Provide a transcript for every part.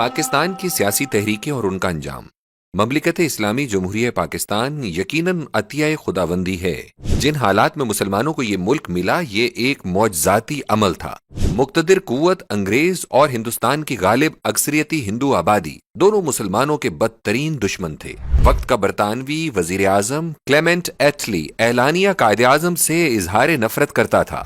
پاکستان کی سیاسی تحریکیں اور ان کا انجام۔ مملکت اسلامی جمہوریہ پاکستان یقیناً عطیہ خداوندی ہے۔ جن حالات میں مسلمانوں کو یہ ملک ملا یہ ایک معجزاتی عمل تھا۔ مقتدر قوت انگریز اور ہندوستان کی غالب اکثریتی ہندو آبادی دونوں مسلمانوں کے بدترین دشمن تھے۔ وقت کا برطانوی وزیر اعظم کلیمنٹ ایٹلی اعلانیہ قائد اعظم سے اظہار نفرت کرتا تھا۔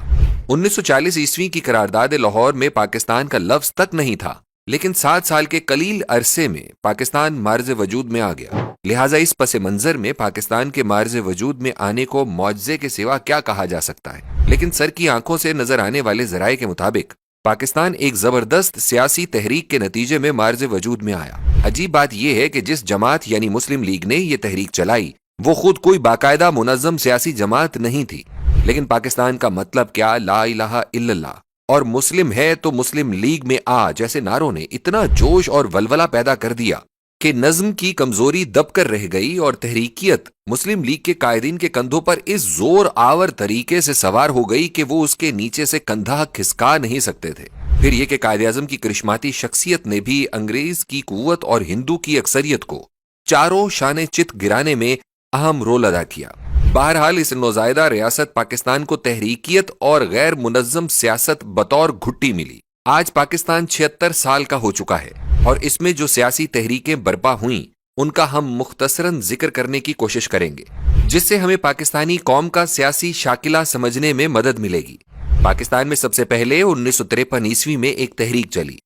1940 عیسوی کی قرارداد لاہور میں پاکستان کا لفظ تک نہیں تھا، لیکن 7 سال کے قلیل عرصے میں پاکستان معرض وجود میں آ گیا۔ لہٰذا اس پس منظر میں پاکستان کے معرض وجود میں آنے کو معجزے کے سوا کیا کہا جا سکتا ہے؟ لیکن سر کی آنکھوں سے نظر آنے والے ذرائع کے مطابق پاکستان ایک زبردست سیاسی تحریک کے نتیجے میں معرض وجود میں آیا۔ عجیب بات یہ ہے کہ جس جماعت یعنی مسلم لیگ نے یہ تحریک چلائی وہ خود کوئی باقاعدہ منظم سیاسی جماعت نہیں تھی، لیکن پاکستان کا مطلب کیا لا الہ الا اللہ اور مسلم ہے تو مسلم لیگ میں آ جیسے نعروں نے اتنا جوش اور ولولہ پیدا کر دیا کہ نظم کی کمزوری دب کر رہ گئی اور تحریکیت مسلم لیگ کے قائدین کے کندھوں پر اس زور آور طریقے سے سوار ہو گئی کہ وہ اس کے نیچے سے کندھا کھسکا نہیں سکتے تھے۔ پھر یہ کہ قائد اعظم کی کرشماتی شخصیت نے بھی انگریز کی قوت اور ہندو کی اکثریت کو چاروں شانے چت گرانے میں اہم رول ادا کیا۔ بہرحال اس نوزائیدہ ریاست پاکستان کو تحریکیت اور غیر منظم سیاست بطور گھٹی ملی۔ آج پاکستان 76 سال کا ہو چکا ہے اور اس میں جو سیاسی تحریکیں برپا ہوئیں ان کا ہم مختصراً ذکر کرنے کی کوشش کریں گے، جس سے ہمیں پاکستانی قوم کا سیاسی شاکلہ سمجھنے میں مدد ملے گی۔ پاکستان میں سب سے پہلے 1953 عیسوی میں ایک تحریک چلی۔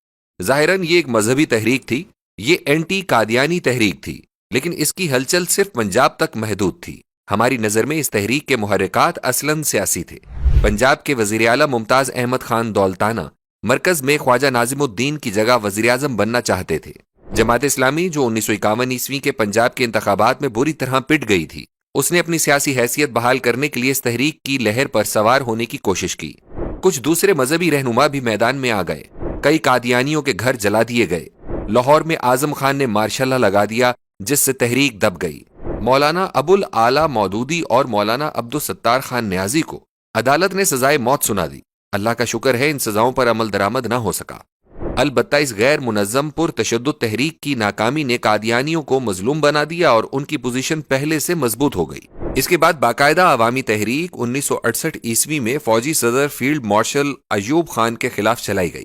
ظاہراً یہ ایک مذہبی تحریک تھی، یہ اینٹی قادیانی تحریک تھی، لیکن اس کی ہلچل صرف پنجاب تک محدود تھی۔ ہماری نظر میں اس تحریک کے محرکات اصلاً سیاسی تھے۔ پنجاب کے وزیر اعلیٰ ممتاز احمد خان دولتانہ مرکز میں خواجہ ناظم الدین کی جگہ وزیر اعظم بننا چاہتے تھے۔ جماعت اسلامی جو 1951 عیسوی کے پنجاب کے انتخابات میں بری طرح پٹ گئی تھی، اس نے اپنی سیاسی حیثیت بحال کرنے کے لیے اس تحریک کی لہر پر سوار ہونے کی کوشش کی۔ کچھ دوسرے مذہبی رہنما بھی میدان میں آ گئے۔ کئی قادیانیوں کے گھر جلا دیے گئے۔ لاہور میں اعظم خان نے مارشل لا لگا دیا جس سے تحریک دب گئی۔ مولانا ابو الاعلیٰ مودودی اور مولانا عبدالستار خان نیازی کو عدالت نے سزائے موت سنا دی۔ اللہ کا شکر ہے ان سزاؤں پر عمل درآمد نہ ہو سکا۔ البتہ اس غیر منظم پر تشدد تحریک کی ناکامی نے قادیانیوں کو مظلوم بنا دیا اور ان کی پوزیشن پہلے سے مضبوط ہو گئی۔ اس کے بعد باقاعدہ عوامی تحریک 1968 عیسوی میں فوجی صدر فیلڈ مارشل ایوب خان کے خلاف چلائی گئی۔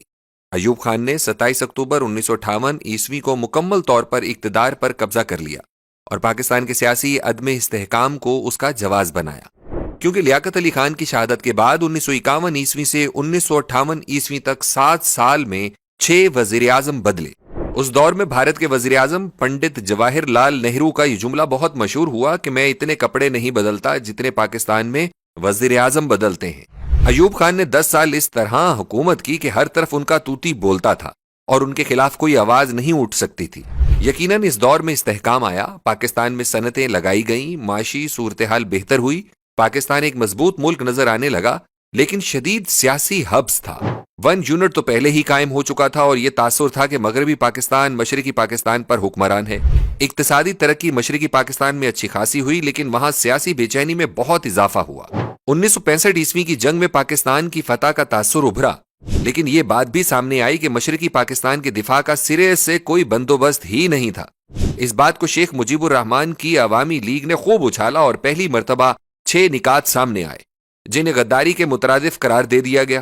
ایوب خان نے 27 اکتوبر 1958 عیسوی کو مکمل طور پر اقتدار پر قبضہ کر لیا اور پاکستان کے سیاسی عدم استحکام کو اس کا جواز بنایا۔ کیونکہ لیاقت علی خان کی شہادت کے بعد 1951 عیسوی سے 1958 عیسوی تک 7 سال میں 6 وزیر اعظم بدلے۔ اس دور میں بھارت کے وزیر اعظم پنڈت جواہر لال نہرو کا یہ جملہ بہت مشہور ہوا کہ میں اتنے کپڑے نہیں بدلتا جتنے پاکستان میں وزیر اعظم بدلتے ہیں۔ ایوب خان نے 10 سال اس طرح حکومت کی کہ ہر طرف ان کا طوطی بولتا تھا اور ان کے خلاف کوئی آواز نہیں اٹھ سکتی تھی۔ یقیناً اس دور میں استحکام آیا، پاکستان میں صنعتیں لگائی گئیں، معاشی صورتحال بہتر ہوئی، پاکستان ایک مضبوط ملک نظر آنے لگا، لیکن شدید سیاسی حبس تھا۔ 1 یونٹ تو پہلے ہی قائم ہو چکا تھا اور یہ تاثر تھا کہ مغربی پاکستان مشرقی پاکستان پر حکمران ہے۔ اقتصادی ترقی مشرقی پاکستان میں اچھی خاصی ہوئی، لیکن وہاں سیاسی بے چینی میں بہت اضافہ ہوا۔ 1965 عیسوی کی جنگ میں پاکستان کی فتح کا تاثر ابھرا، لیکن یہ بات بھی سامنے آئی کہ مشرقی پاکستان کے دفاع کا سرے سے کوئی بندوبست ہی نہیں تھا۔ اس بات کو شیخ مجیب الرحمان کی عوامی لیگ نے خوب اچھالا اور پہلی مرتبہ 6 نکات سامنے آئے جنہیں غداری کے مترادف قرار دے دیا گیا۔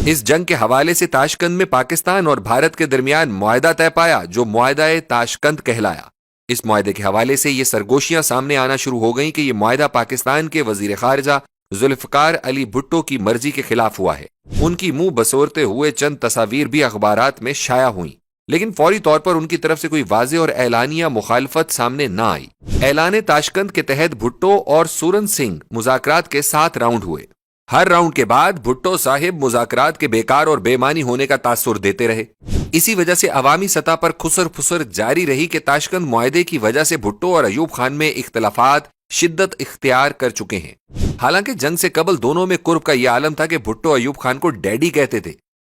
اس جنگ کے حوالے سے تاشقند میں پاکستان اور بھارت کے درمیان معاہدہ طے پایا جو معاہدہ تاشقند کہلایا۔ اس معاہدے کے حوالے سے یہ سرگوشیاں سامنے آنا شروع ہو گئیں کہ یہ معاہدہ پاکستان کے وزیر خارجہ ذوالفقار علی بھٹو کی مرضی کے خلاف ہوا ہے۔ ان کی منہ بسورتے ہوئے چند تصاویر بھی اخبارات میں شائع ہوئیں، لیکن فوری طور پر ان کی طرف سے کوئی واضح اور اعلانیہ مخالفت سامنے نہ آئی۔ اعلان تاشقند کے تحت بھٹو اور سورن سنگھ مذاکرات کے 7 راؤنڈ ہوئے۔ ہر راؤنڈ کے بعد بھٹو صاحب مذاکرات کے بیکار اور بے معنی ہونے کا تاثر دیتے رہے۔ اسی وجہ سے عوامی سطح پر خسر پھسر جاری رہی کہ تاشقند معاہدے کی وجہ سے بھٹو اور ایوب خان میں اختلافات شدت اختیار کر چکے ہیں۔ حالانکہ جنگ سے قبل دونوں میں قرب کا یہ عالم تھا کہ بھٹو ایوب خان کو ڈیڈی کہتے تھے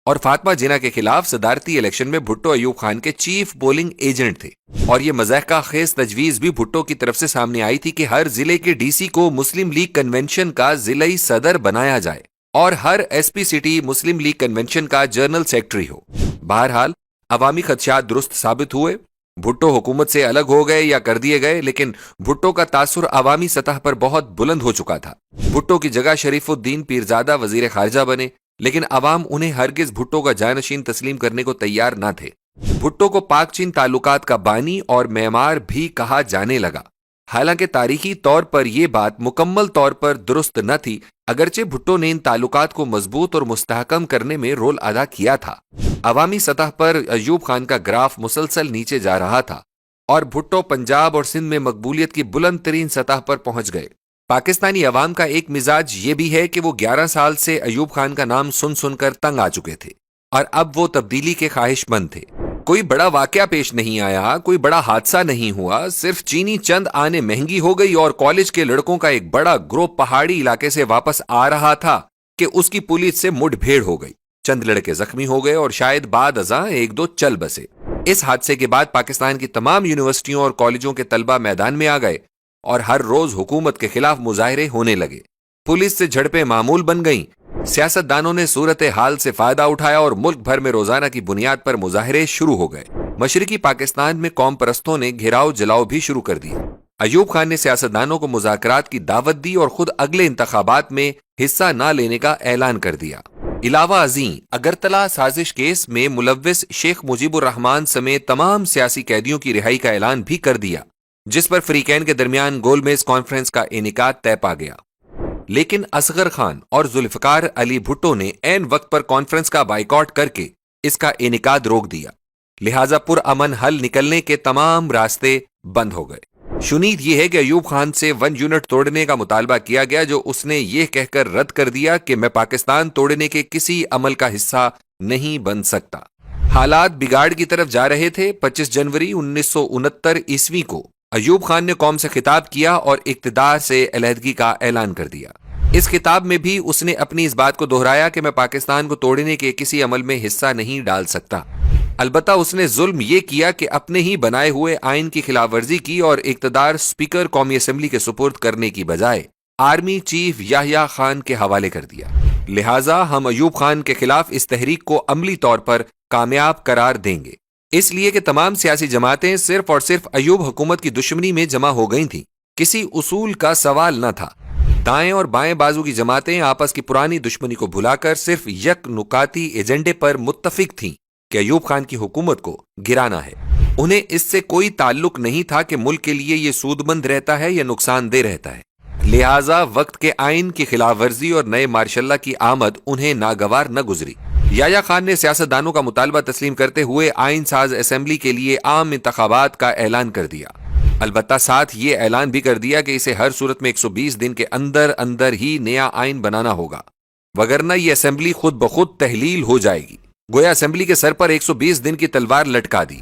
اور فاطمہ جناح کے خلاف صدارتی الیکشن میں بھٹو ایوب خان کے چیف پولنگ ایجنٹ تھے، اور یہ مضحکہ خیز تجویز بھی بھٹو کی طرف سے سامنے آئی تھی کہ ہر ضلع کے ڈی سی کو مسلم لیگ کنونشن کا ضلعی صدر بنایا جائے اور ہر ایس پی سٹی مسلم لیگ کنونشن کا جنرل سیکرٹری ہو۔ بہرحال عوامی خدشات درست ثابت ہوئے، بھٹو حکومت سے الگ ہو گئے یا کر دیے گئے، لیکن بھٹو کا تاثر عوامی سطح پر بہت بلند ہو چکا تھا۔ بھٹو کی جگہ شریف الدین پیرزادہ وزیر خارجہ بنے، لیکن عوام انہیں ہرگز بھٹو کا جانشین تسلیم کرنے کو تیار نہ تھے۔ بھٹو کو پاک چین تعلقات کا بانی اور معمار بھی کہا جانے لگا۔ حالانکہ تاریخی طور پر یہ بات مکمل طور پر درست نہ تھی، اگرچہ بھٹو نے ان تعلقات کو مضبوط اور مستحکم کرنے میں رول ادا کیا تھا۔ عوامی سطح پر ایوب خان کا گراف مسلسل نیچے جا رہا تھا اور بھٹو پنجاب اور سندھ میں مقبولیت کی بلند ترین سطح پر پہنچ گئے۔ پاکستانی عوام کا ایک مزاج یہ بھی ہے کہ وہ 11 سال سے ایوب خان کا نام سن سن کر تنگ آ چکے تھے اور اب وہ تبدیلی کے خواہش مند تھے۔ کوئی بڑا واقعہ پیش نہیں آیا، کوئی بڑا حادثہ نہیں ہوا، صرف چینی چند آنے مہنگی ہو گئی اور کالج کے لڑکوں کا ایک بڑا گروہ پہاڑی علاقے سے واپس آ رہا تھا کہ اس کی پولیس سے مڈ بھیڑ ہو گئی۔ چند لڑکے زخمی ہو گئے اور شاید بعد ازاں ایک دو چل بسے۔ اس حادثے کے بعد پاکستان کی تمام یونیورسٹیوں اور کالجوں کے طلبہ میدان میں آ گئے اور ہر روز حکومت کے خلاف مظاہرے ہونے لگے۔ پولیس سے جھڑپیں معمول بن گئیں۔ سیاستدانوں نے صورتحال سے فائدہ اٹھایا اور ملک بھر میں روزانہ کی بنیاد پر مظاہرے شروع ہو گئے۔ مشرقی پاکستان میں قوم پرستوں نے گھیراؤ جلاؤ بھی شروع کر دیا۔ ایوب خان نے سیاستدانوں کو مذاکرات کی دعوت دی اور خود اگلے انتخابات میں حصہ نہ لینے کا اعلان کر دیا۔ علاوہ ازیں اگرتلہ سازش کیس میں ملوث شیخ مجیب الرحمان سمیت تمام سیاسی قیدیوں کی رہائی کا اعلان بھی کر دیا، جس پر فریقین کے درمیان گول میز کانفرنس کا انعقاد طے پا گیا۔ لیکن اصغر خان اور ذوالفقار علی بھٹو نے عین وقت پر کانفرنس کا بائیکاٹ کر کے اس کا انعقاد روک دیا، لہٰذا پرامن حل نکلنے کے تمام راستے بند ہو گئے۔ شنید یہ ہے کہ ایوب خان سے 1 یونٹ توڑنے کا مطالبہ کیا گیا، جو اس نے یہ کہہ کر رد کر دیا کہ میں پاکستان توڑنے کے کسی عمل کا حصہ نہیں بن سکتا۔ حالات بگاڑ کی طرف جا رہے تھے۔ 25 جنوری 1969 عیسوی کو ایوب خان نے قوم سے خطاب کیا اور اقتدار سے علیحدگی کا اعلان کر دیا۔ اس خطاب میں بھی اس نے اپنی اس بات کو دہرایا کہ میں پاکستان کو توڑنے کے کسی عمل میں حصہ نہیں ڈال سکتا۔ البتہ اس نے ظلم یہ کیا کہ اپنے ہی بنائے ہوئے آئین کی خلاف ورزی کی اور اقتدار اسپیکر قومی اسمبلی کے سپرد کرنے کی بجائے آرمی چیف یحییٰ خان کے حوالے کر دیا۔ لہٰذا ہم ایوب خان کے خلاف اس تحریک کو عملی طور پر کامیاب قرار دیں گے، اس لیے کہ تمام سیاسی جماعتیں صرف اور صرف ایوب حکومت کی دشمنی میں جمع ہو گئی تھیں۔ کسی اصول کا سوال نہ تھا۔ دائیں اور بائیں بازو کی جماعتیں آپس کی پرانی دشمنی کو بھلا کر صرف یک نکاتی ایجنڈے پر متفق تھیں کہ ایوب خان کی حکومت کو گرانا ہے۔ انہیں اس سے کوئی تعلق نہیں تھا کہ ملک کے لیے یہ سود مند رہتا ہے یا نقصان دہ رہتا ہے۔ لہٰذا وقت کے آئین کی خلاف ورزی اور نئے مارشاء اللہ کی آمد انہیں ناگوار نہ گزری۔ یحییٰ خان نے سیاستدانوں کا مطالبہ تسلیم کرتے ہوئے آئین ساز اسمبلی کے لیے عام انتخابات کا اعلان کر دیا۔ البتہ ساتھ یہ اعلان بھی کر دیا کہ اسے ہر صورت میں 120 دن کے اندر اندر ہی نیا آئین بنانا ہوگا، وگرنہ یہ اسمبلی خود بخود تحلیل ہو جائے گی۔ گویا اسمبلی کے سر پر 120 دن کی تلوار لٹکا دی۔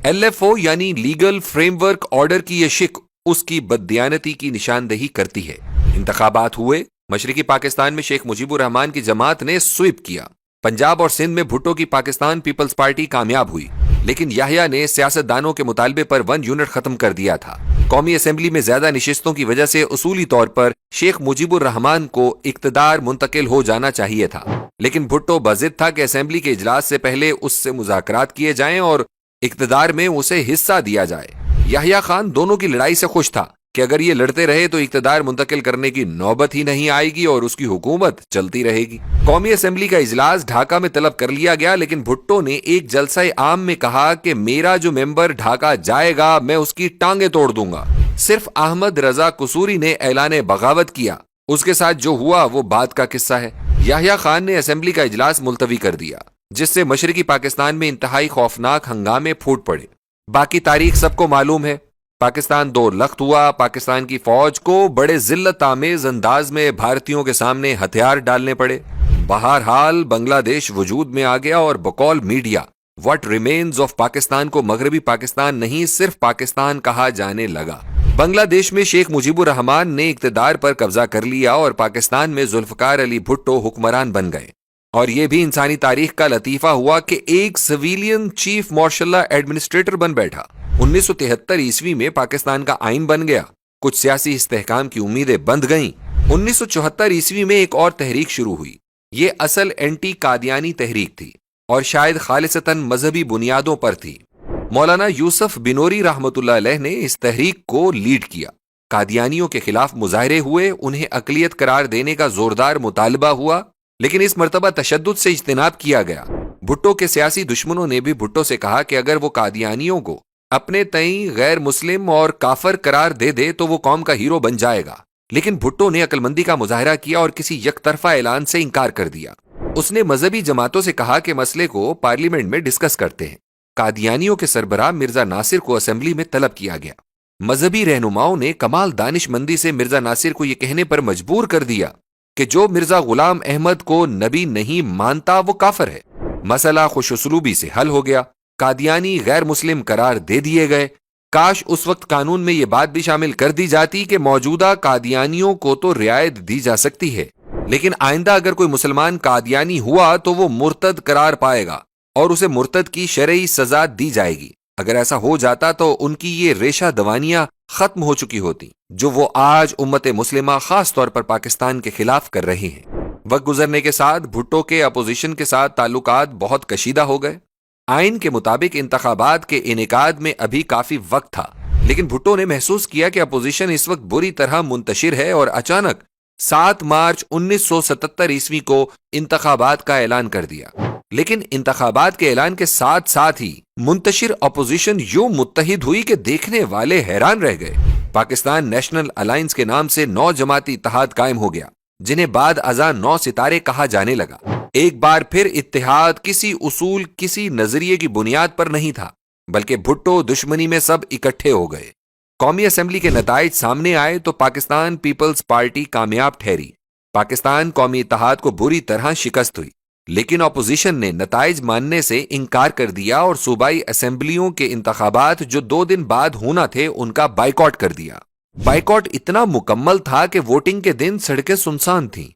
LFO یعنی لیگل فریم ورک آرڈر کی یہ شک اس کی بددیانتی کی نشاندہی کرتی ہے۔ انتخابات ہوئے۔ مشرقی پاکستان میں شیخ مجیب الرحمان کی جماعت نے سویپ کیا۔ پنجاب اور سندھ میں بھٹو کی پاکستان پیپلز پارٹی کامیاب ہوئی، لیکن یحییٰ نے سیاستدانوں کے مطالبے پر 1 یونٹ ختم کر دیا تھا۔ قومی اسمبلی میں زیادہ نشستوں کی وجہ سے اصولی طور پر شیخ مجیب الرحمان کو اقتدار منتقل ہو جانا چاہیے تھا، لیکن بھٹو بضد تھا کہ اسمبلی کے اجلاس سے پہلے اس سے مذاکرات کیے جائیں اور اقتدار میں اسے حصہ دیا جائے۔ یحییٰ خان دونوں کی لڑائی سے خوش تھا کہ اگر یہ لڑتے رہے تو اقتدار منتقل کرنے کی نوبت ہی نہیں آئے گی اور اس کی حکومت چلتی رہے گی۔ قومی اسمبلی کا اجلاس ڈھاکہ میں طلب کر لیا گیا، لیکن بھٹو نے ایک جلسہ عام میں کہا کہ میرا جو ممبر ڈھاکہ جائے گا میں اس کی ٹانگیں توڑ دوں گا۔ صرف احمد رضا قصوری نے اعلان بغاوت کیا۔ اس کے ساتھ جو ہوا وہ بعد کا قصہ ہے۔ یحییٰ خان نے اسمبلی کا اجلاس ملتوی کر دیا، جس سے مشرقی پاکستان میں انتہائی خوفناک ہنگامے پھوٹ پڑے۔ باقی تاریخ سب کو معلوم ہے۔ پاکستان 2 لخت ہوا۔ پاکستان کی فوج کو بڑے ذلت آمیز انداز میں بھارتیوں کے سامنے ہتھیار ڈالنے پڑے۔ بہرحال بنگلہ دیش وجود میں آ گیا اور بقول media what remains of Pakistan کو مغربی پاکستان نہیں صرف پاکستان کہا جانے لگا۔ بنگلہ دیش میں شیخ مجیب الرحمان نے اقتدار پر قبضہ کر لیا اور پاکستان میں ذوالفقار علی بھٹو حکمران بن گئے، اور یہ بھی انسانی تاریخ کا لطیفہ ہوا کہ ایک سویلین چیف مارشل اللہ ایڈمنسٹریٹر بن بیٹھا۔ 1973 عیسوی میں پاکستان کا آئین بن گیا۔ کچھ سیاسی استحکام کی امیدیں بند گئیں۔ 1974 عیسوی میں ایک اور تحریک شروع ہوئی۔ یہ اصل اینٹی قادیانی تحریک تھی۔ اور شاید خالصتاً مذہبی بنیادوں پر تھی۔ مولانا یوسف بنوری رحمۃ اللہ علیہ نے اس تحریک کو لیڈ کیا۔ قادیانیوں کے خلاف مظاہرے ہوئے، انہیں اقلیت قرار دینے کا زوردار مطالبہ ہوا، لیکن اس مرتبہ تشدد سے اجتناب کیا گیا۔ بھٹو کے سیاسی دشمنوں نے بھی بھٹو سے کہا کہ اگر وہ قادیانیوں کو اپنے تئیں غیر مسلم اور کافر قرار دے دے تو وہ قوم کا ہیرو بن جائے گا، لیکن بھٹو نے عقل مندی کا مظاہرہ کیا اور کسی یک طرفہ اعلان سے انکار کر دیا۔ اس نے مذہبی جماعتوں سے کہا کہ مسئلے کو پارلیمنٹ میں ڈسکس کرتے ہیں۔ قادیانیوں کے سربراہ مرزا ناصر کو اسمبلی میں طلب کیا گیا۔ مذہبی رہنماؤں نے کمال دانش مندی سے مرزا ناصر کو یہ کہنے پر مجبور کر دیا کہ جو مرزا غلام احمد کو نبی نہیں مانتا وہ کافر ہے۔ مسئلہ خوش اسلوبی سے حل ہو گیا، قادیانی غیر مسلم قرار دے دیے گئے۔ کاش اس وقت قانون میں یہ بات بھی شامل کر دی جاتی کہ موجودہ قادیانیوں کو تو رعایت دی جا سکتی ہے، لیکن آئندہ اگر کوئی مسلمان قادیانی ہوا تو وہ مرتد قرار پائے گا اور اسے مرتد کی شرعی سزا دی جائے گی۔ اگر ایسا ہو جاتا تو ان کی یہ ریشہ دوانیاں ختم ہو چکی ہوتی جو وہ آج امت مسلمہ خاص طور پر پاکستان کے خلاف کر رہی ہیں۔ وقت گزرنے کے ساتھ بھٹو کے اپوزیشن کے ساتھ تعلقات بہت کشیدہ ہو گئے۔ آئین کے مطابق انتخابات کے انعقاد میں ابھی کافی وقت تھا، لیکن بھٹو نے محسوس کیا کہ اپوزیشن اس وقت بری طرح منتشر ہے اور اچانک 7 مارچ 1977 عیسوی کو انتخابات کا اعلان کر دیا۔ لیکن انتخابات کے اعلان کے ساتھ ساتھ ہی منتشر اپوزیشن یوں متحد ہوئی کہ دیکھنے والے حیران رہ گئے۔ پاکستان نیشنل الائنس کے نام سے 9 جماعتی اتحاد قائم ہو گیا، جنہیں بعد ازاں 9 ستارے کہا جانے لگا۔ ایک بار پھر اتحاد کسی اصول، کسی نظریے کی بنیاد پر نہیں تھا، بلکہ بھٹو دشمنی میں سب اکٹھے ہو گئے۔ قومی اسمبلی کے نتائج سامنے آئے تو پاکستان پیپلز پارٹی کامیاب ٹھہری۔ پاکستان قومی اتحاد کو بری طرح شکست ہوئی، لیکن اپوزیشن نے نتائج ماننے سے انکار کر دیا اور صوبائی اسمبلیوں کے انتخابات جو 2 دن بعد ہونا تھے ان کا بائیکاٹ کر دیا۔ بائیکاٹ اتنا مکمل تھا کہ ووٹنگ کے دن سڑکیں سنسان تھیں۔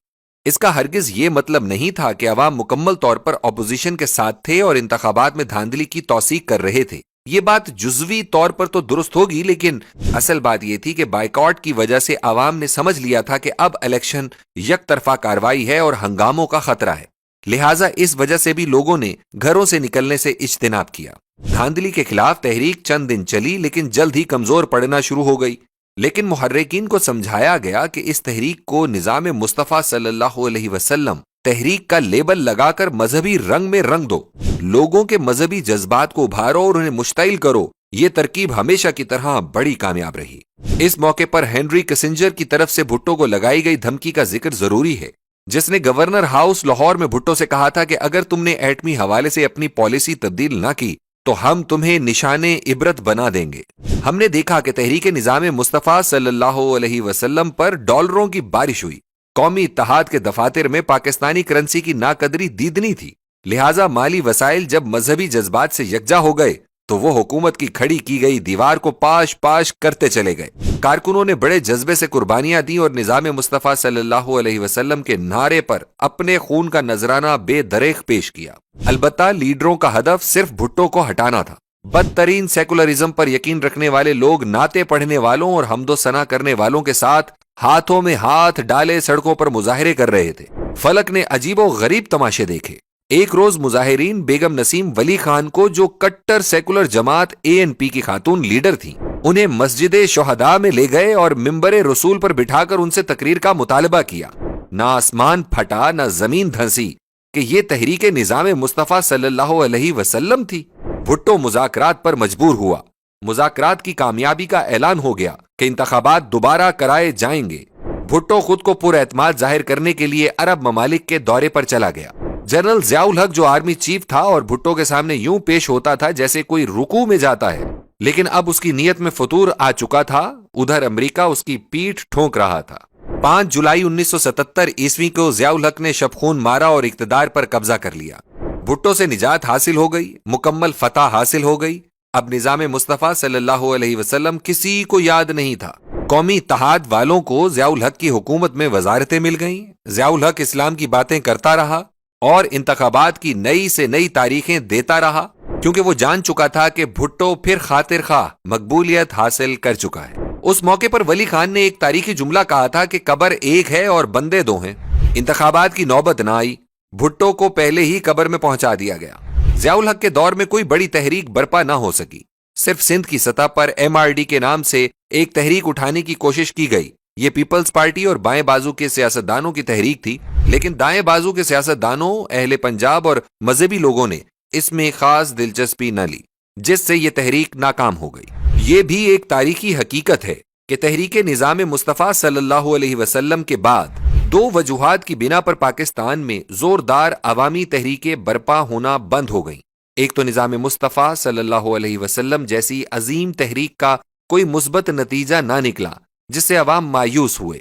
اس کا ہرگز یہ مطلب نہیں تھا کہ عوام مکمل طور پر اپوزیشن کے ساتھ تھے اور انتخابات میں دھاندلی کی توثیق کر رہے تھے۔ یہ بات جزوی طور پر تو درست ہوگی، لیکن اصل بات یہ تھی کہ بائیکاٹ کی وجہ سے عوام نے سمجھ لیا تھا کہ اب الیکشن یک طرفہ کارروائی ہے اور ہنگاموں کا خطرہ ہے، لہٰذا اس وجہ سے بھی لوگوں نے گھروں سے نکلنے سے اجتناب کیا۔ دھاندلی کے خلاف تحریک چند دن چلی، لیکن جلد ہی کمزور پڑنا شروع ہو گئی۔ لیکن محرکین کو سمجھایا گیا کہ اس تحریک کو نظام مصطفیٰ صلی اللہ علیہ وسلم تحریک کا لیبل لگا کر مذہبی رنگ میں رنگ دو، لوگوں کے مذہبی جذبات کو ابھارو اور انہیں مشتعل کرو۔ یہ ترکیب ہمیشہ کی طرح بڑی کامیاب رہی۔ اس موقع پر ہنری کسنجر کی طرف سے بھٹو کو لگائی گئی دھمکی کا ذکر ضروری ہے، جس نے گورنر ہاؤس لاہور میں بھٹو سے کہا تھا کہ اگر تم نے ایٹمی حوالے سے اپنی پالیسی تبدیل نہ کی تو ہم تمہیں نشان عبرت بنا دیں گے۔ ہم نے دیکھا کہ تحریک نظام مصطفیٰ صلی اللہ علیہ وسلم پر ڈالروں کی بارش ہوئی۔ قومی اتحاد کے دفاتر میں پاکستانی کرنسی کی ناقدری دیدنی تھی، لہٰذا مالی وسائل جب مذہبی جذبات سے یکجا ہو گئے تو وہ حکومت کی کھڑی کی گئی دیوار کو پاش پاش کرتے چلے گئے۔ کارکنوں نے بڑے جذبے سے قربانیاں دیں اور نظام مصطفیٰ صلی اللہ علیہ وسلم کے نعرے پر اپنے خون کا نذرانہ بے دریغ پیش کیا۔ البتہ لیڈروں کا ہدف صرف بھٹو کو ہٹانا تھا۔ بدترین سیکولرزم پر یقین رکھنے والے لوگ نعتیں پڑھنے والوں اور حمد و ثنا کرنے والوں کے ساتھ ہاتھوں میں ہاتھ ڈالے سڑکوں پر مظاہرے کر رہے تھے۔ فلک نے عجیب و غریب تماشے دیکھے۔ ایک روز مظاہرین بیگم نسیم ولی خان کو، جو کٹر سیکولر جماعت ANP کی خاتون لیڈر تھیں، انہیں مسجد شہداء میں لے گئے اور ممبر رسول پر بٹھا کر ان سے تقریر کا مطالبہ کیا۔ نہ آسمان پھٹا نہ زمین دھنسی کہ یہ تحریک نظام مصطفیٰ صلی اللہ علیہ وسلم تھی۔ بھٹو مذاکرات پر مجبور ہوا۔ مذاکرات کی کامیابی کا اعلان ہو گیا کہ انتخابات دوبارہ کرائے جائیں گے۔ بھٹو خود کو پر اعتماد ظاہر کرنے کے لیے عرب ممالک کے دورے پر چلا گیا۔ جنرل ضیاء الحق جو آرمی چیف تھا اور بھٹو کے سامنے یوں پیش ہوتا تھا جیسے کوئی رکوع میں جاتا ہے، لیکن اب اس کی نیت میں فطور آ چکا تھا۔ ادھر امریکہ اس کی پیٹھ ٹھونک رہا تھا۔ 5 جولائی 1977 عیسوی کو ضیاء الحق نے شب خون مارا اور اقتدار پر قبضہ کر لیا۔ بھٹو سے نجات حاصل ہو گئی، مکمل فتح حاصل ہو گئی۔ اب نظام مصطفیٰ صلی اللہ علیہ وسلم کسی کو یاد نہیں تھا۔ قومی اتحاد والوں کو ضیاء الحق کی حکومت میں وزارتیں مل گئیں۔ ضیاء الحق اسلام کی باتیں کرتا رہا اور انتخابات کی نئی سے نئی تاریخیں دیتا رہا، کیونکہ وہ جان چکا تھا کہ بھٹو پھر خاطر خواہ مقبولیت حاصل کر چکا ہے۔ اس موقع پر ولی خان نے ایک تاریخی جملہ کہا تھا کہ قبر ایک ہے اور بندے 2 ہیں۔ انتخابات کی نوبت نہ آئی، بھٹو کو پہلے ہی قبر میں پہنچا دیا گیا۔ ضیاء الحق کے دور میں کوئی بڑی تحریک برپا نہ ہو سکی، صرف سندھ کی سطح پر MRD کے نام سے ایک تحریک اٹھانے کی کوشش کی گئی۔ یہ پیپلز پارٹی اور بائیں بازو کے سیاستدانوں کی تحریک تھی، لیکن دائیں بازو کے سیاستدانوں، اہل پنجاب اور مذہبی لوگوں نے اس میں خاص دلچسپی نہ لی، جس سے یہ تحریک ناکام ہو گئی۔ یہ بھی ایک تاریخی حقیقت ہے کہ تحریک نظام مصطفیٰ صلی اللہ علیہ وسلم کے بعد 2 وجوہات کی بنا پر پاکستان میں زوردار عوامی تحریکیں برپا ہونا بند ہو گئیں۔ ایک تو نظام مصطفیٰ صلی اللہ علیہ وسلم جیسی عظیم تحریک کا کوئی مثبت نتیجہ نہ نکلا، جس سے عوام مایوس ہوئے۔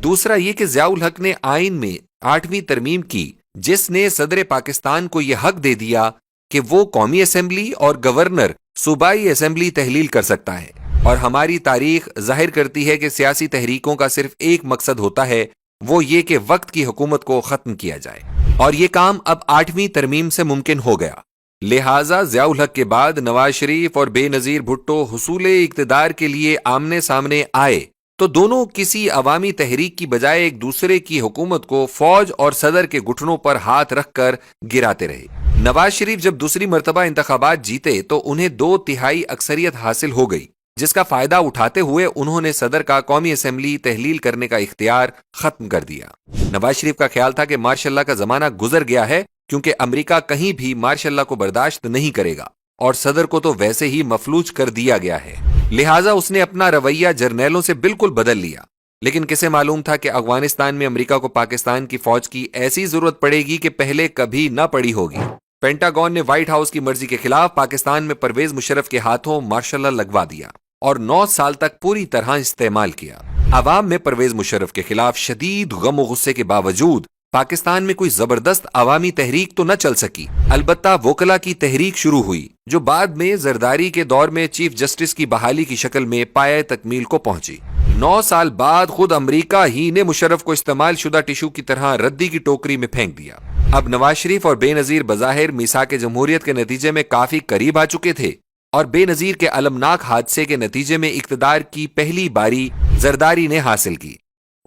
دوسرا یہ کہ ضیاء الحق نے آئین میں 8ویں ترمیم کی، جس نے صدر پاکستان کو یہ حق دے دیا کہ وہ قومی اسمبلی اور گورنر صوبائی اسمبلی تحلیل کر سکتا ہے۔ اور ہماری تاریخ ظاہر کرتی ہے کہ سیاسی تحریکوں کا صرف ایک مقصد ہوتا ہے، وہ یہ کہ وقت کی حکومت کو ختم کیا جائے، اور یہ کام اب 8ویں ترمیم سے ممکن ہو گیا۔ لہٰذا ضیاء الحق کے بعد نواز شریف اور بے نظیر بھٹو حصول اقتدار کے لیے آمنے سامنے آئے تو دونوں کسی عوامی تحریک کی بجائے ایک دوسرے کی حکومت کو فوج اور صدر کے گھٹنوں پر ہاتھ رکھ کر گراتے رہے۔ نواز شریف جب دوسری مرتبہ انتخابات جیتے تو انہیں 2/3 اکثریت حاصل ہو گئی، جس کا فائدہ اٹھاتے ہوئے انہوں نے صدر کا قومی اسمبلی تحلیل کرنے کا اختیار ختم کر دیا۔ نواز شریف کا خیال تھا کہ مارشاء اللہ کا زمانہ گزر گیا ہے، کیونکہ امریکہ کہیں بھی مارشاء اللہ کو برداشت نہیں کرے گا، اور صدر کو تو ویسے ہی مفلوج کر دیا گیا ہے، لہٰذا اس نے اپنا رویہ جرنیلوں سے بالکل بدل لیا۔ لیکن کسے معلوم تھا کہ افغانستان میں امریکہ کو پاکستان کی فوج کی ایسی ضرورت پڑے گی کہ پہلے کبھی نہ پڑی ہوگی۔ پینٹاگون نے وائٹ ہاؤس کی مرضی کے خلاف پاکستان میں پرویز مشرف کے ہاتھوں مارشاء اللہ لگوا دیا اور 9 سال تک پوری طرح استعمال کیا۔ عوام میں پرویز مشرف کے خلاف شدید غم و غصے کے باوجود پاکستان میں کوئی زبردست عوامی تحریک تو نہ چل سکی۔ البتہ وکلا کی تحریک شروع ہوئی، جو بعد میں زرداری کے دور میں چیف جسٹس کی بحالی کی شکل میں پایہ تکمیل کو پہنچی۔ 9 سال بعد خود امریکہ ہی نے مشرف کو استعمال شدہ ٹشو کی طرح ردی کی ٹوکری میں پھینک دیا۔ اب نواز شریف اور بے نظیر بظاہر میثاق جمہوریت کے نتیجے میں کافی قریب آ چکے تھے، اور بے نظیر کے المناک حادثے کے نتیجے میں اقتدار کی پہلی باری زرداری نے حاصل کی۔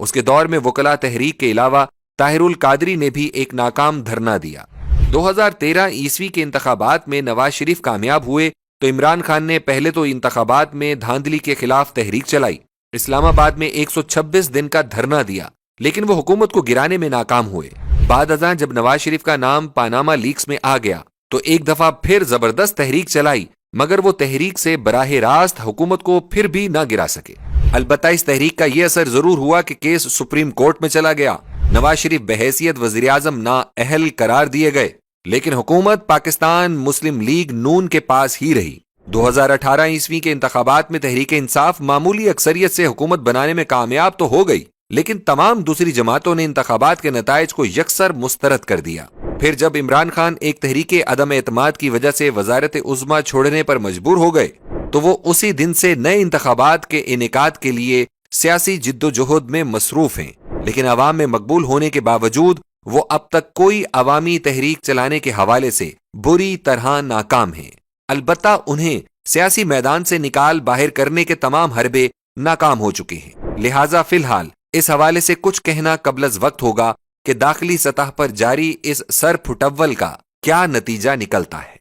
اس کے دور میں وکلا تحریک کے علاوہ طاہر القادری نے بھی ایک ناکام دھرنا دیا۔ 2013 عیسوی کے انتخابات میں نواز شریف کامیاب ہوئے تو عمران خان نے پہلے تو انتخابات میں دھاندلی کے خلاف تحریک چلائی، اسلام آباد میں 126 دن کا دھرنا دیا، لیکن وہ حکومت کو گرانے میں ناکام ہوئے۔ بعد ازاں جب نواز شریف کا نام پاناما لیکس میں آ گیا تو ایک دفعہ پھر زبردست تحریک چلائی، مگر وہ تحریک سے براہ راست حکومت کو پھر بھی نہ گرا سکے۔ البتہ اس تحریک کا یہ اثر ضرور ہوا کہ کیس سپریم کورٹ میں چلا گیا، نواز شریف بحیثیت وزیر اعظم نااہل قرار دیے گئے، لیکن حکومت پاکستان مسلم لیگ نون کے پاس ہی رہی۔ 2018 عیسوی کے انتخابات میں تحریک انصاف معمولی اکثریت سے حکومت بنانے میں کامیاب تو ہو گئی، لیکن تمام دوسری جماعتوں نے انتخابات کے نتائج کو یکسر مسترد کر دیا۔ پھر جب عمران خان ایک تحریک عدم اعتماد کی وجہ سے وزارت عظمیٰ چھوڑنے پر مجبور ہو گئے تو وہ اسی دن سے نئے انتخابات کے انعقاد کے لیے سیاسی جد و جہد میں مصروف ہیں، لیکن عوام میں مقبول ہونے کے باوجود وہ اب تک کوئی عوامی تحریک چلانے کے حوالے سے بری طرح ناکام ہیں۔ البتہ انہیں سیاسی میدان سے نکال باہر کرنے کے تمام حربے ناکام ہو چکے ہیں، لہٰذا فی الحال اس حوالے سے کچھ کہنا قبل از وقت ہوگا کہ داخلی سطح پر جاری اس سر پھٹول کا کیا نتیجہ نکلتا ہے۔